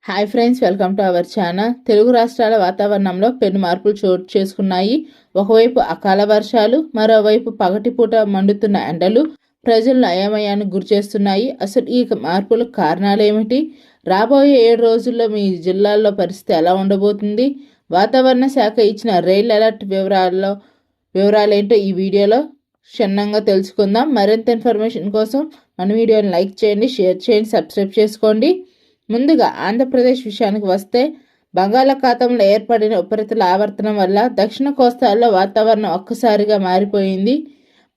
Hi friends, welcome to our channel. Telugu రాష్ట్రాల వాతావరణంలో పెను మార్పులు చోటు చేసుకున్నాయి. ఒకవైపు అకాల వర్షాలు, మరోవైపు పగటిపూట మండుతున్న ఎండలు ప్రజలను అయోమయానికి గురిచేస్తున్నాయి. అసలు ఈ మార్పులకు కారణాలు ఏమిటి? రాబోయే 7 రోజుల్లో మీ జిల్లాల్లో పరిస్థితి ఎలా ఉండబోతుంది? వాతావరణ శాఖ ఇచ్చిన రెయిన్ అలర్ట్ వివరాలేంటో ఈ వీడియోలో క్షుణ్ణంగా తెలుసుకుందాం. మరింత ఇన్ఫర్మేషన్ కోసం మన వీడియోని లైక్ చేయండి, షేర్ చేయండి, సబ్స్క్రైబ్ చేసుకోండి. ముందుగా ఆంధ్రప్రదేశ్ విషయానికి వస్తే, బంగాళాఖాతంలో ఏర్పడిన ఉపరితల ఆవర్తనం వల్ల దక్షిణ కోస్తాల్లో వాతావరణం ఒక్కసారిగా మారిపోయింది.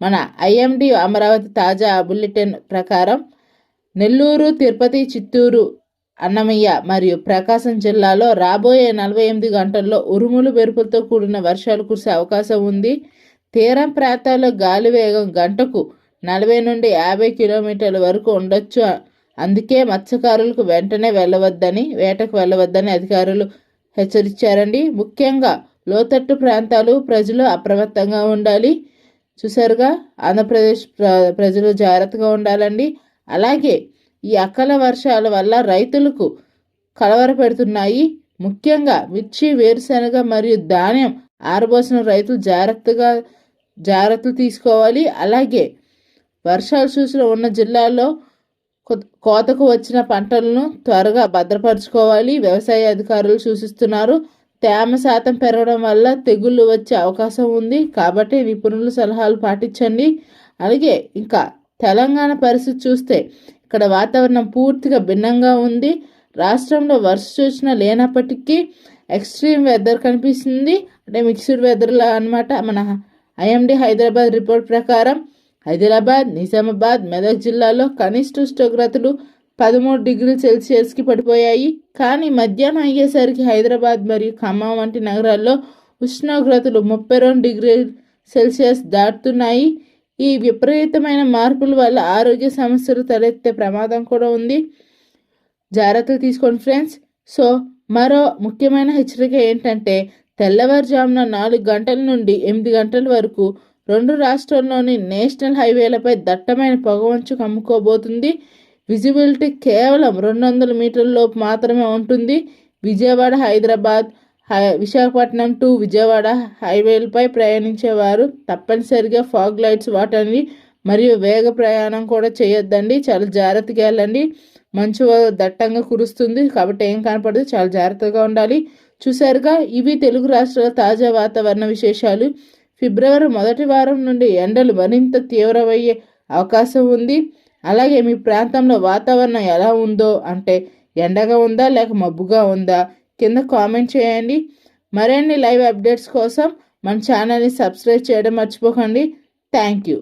మన ఐఎండీ అమరావతి తాజా బులెటిన్ ప్రకారం నెల్లూరు, తిరుపతి, చిత్తూరు, అన్నమయ్య మరియు ప్రకాశం జిల్లాలో రాబోయే 48 గంటల్లో ఉరుములు మెరుపులతో కూడిన వర్షాలు కురిసే అవకాశం ఉంది. తీరం ప్రాంతాల్లో గాలి వేగం గంటకు 40 నుండి 50 కిలోమీటర్ల వరకు ఉండొచ్చు. అందుకే మత్స్యకారులకు వెంటనే వేటకు వెళ్ళవద్దని అధికారులు హెచ్చరించారండి. ముఖ్యంగా లోతట్టు ప్రాంతాలు ప్రజలు అప్రమత్తంగా ఉండాలి. చూసారుగా, ఆంధ్రప్రదేశ్ ప్రజలు జాగ్రత్తగా ఉండాలండి. అలాగే ఈ అకాల వర్షాల వల్ల రైతులకు కలవరపెడుతున్నాయి. ముఖ్యంగా మిర్చి, వేరుశెనగ మరియు ధాన్యం ఆరబోసిన రైతులు జాగ్రత్తలు తీసుకోవాలి. అలాగే వర్షాలు సూచన ఉన్న జిల్లాల్లో కోతకు వచ్చిన పంటలను త్వరగా భద్రపరచుకోవాలి. వ్యవసాయ అధికారులు సూచిస్తున్నారు. తేమ శాతం పెరగడం వల్ల తెగుళ్ళు వచ్చే అవకాశం ఉంది. కాబట్టి నిపుణుల సలహాలు పాటించండి. అలాగే ఇంకా తెలంగాణ పరిస్థితి చూస్తే, ఇక్కడ వాతావరణం పూర్తిగా భిన్నంగా ఉంది. రాష్ట్రంలో వర్ష సూచన లేనప్పటికీ ఎక్స్ట్రీమ్ వెదర్ కనిపిస్తుంది. అంటే మిక్స్డ్ వెదర్లా అనమాట. మన ఐఎండీ హైదరాబాద్ రిపోర్ట్ ప్రకారం హైదరాబాద్, నిజామాబాద్, మెదక్ జిల్లాలో కనిష్ట ఉష్ణోగ్రతలు 13 డిగ్రీల సెల్సియస్కి పడిపోయాయి. కానీ మధ్యాహ్నం అయ్యేసరికి హైదరాబాద్ మరియు ఖమ్మం వంటి నగరాల్లో ఉష్ణోగ్రతలు 32 డిగ్రీల సెల్సియస్ దాటుతున్నాయి. ఈ విపరీతమైన మార్పుల వల్ల ఆరోగ్య సమస్యలు తలెత్తే ప్రమాదం కూడా ఉంది. జాగ్రత్తలు తీసుకోండి ఫ్రెండ్స్. సో మరో ముఖ్యమైన హెచ్చరిక ఏంటంటే, తెల్లవారుజామున 4 గంటల నుండి 8 గంటల వరకు 2 రాష్ట్రాల్లోని నేషనల్ హైవేలపై దట్టమైన పొగమంచు కమ్ముకోబోతుంది. విజిబిలిటీ కేవలం 200 మీటర్ల లోపు మాత్రమే ఉంటుంది. విజయవాడ, హైదరాబాద్, విశాఖపట్నం టు విజయవాడ హైవేలపై ప్రయాణించేవారు తప్పనిసరిగా ఫాగ్ లైట్స్ వాడండి మరియు వేగ ప్రయాణం కూడా చేయొద్దండి. చాలా జాగ్రత్తగా వెళ్ళండి. మంచు దట్టంగా కురుస్తుంది కాబట్టి ఏం కనపడదు. చాలా జాగ్రత్తగా ఉండాలి. చూసారుగా, ఇవి తెలుగు రాష్ట్రాల తాజా వాతావరణ విశేషాలు. ఫిబ్రవరి మొదటి వారం నుండి ఎండలు మరింత తీవ్రమయ్యే అవకాశం ఉంది. అలాగే మీ ప్రాంతంలో వాతావరణం ఎలా ఉందో, అంటే ఎండగా ఉందా లేక మబ్బుగా ఉందా, కింద కామెంట్ చేయండి. మరిన్ని లైవ్ అప్డేట్స్ కోసం మన ఛానల్ని సబ్స్క్రైబ్ చేయడం మర్చిపోకండి. Thank you.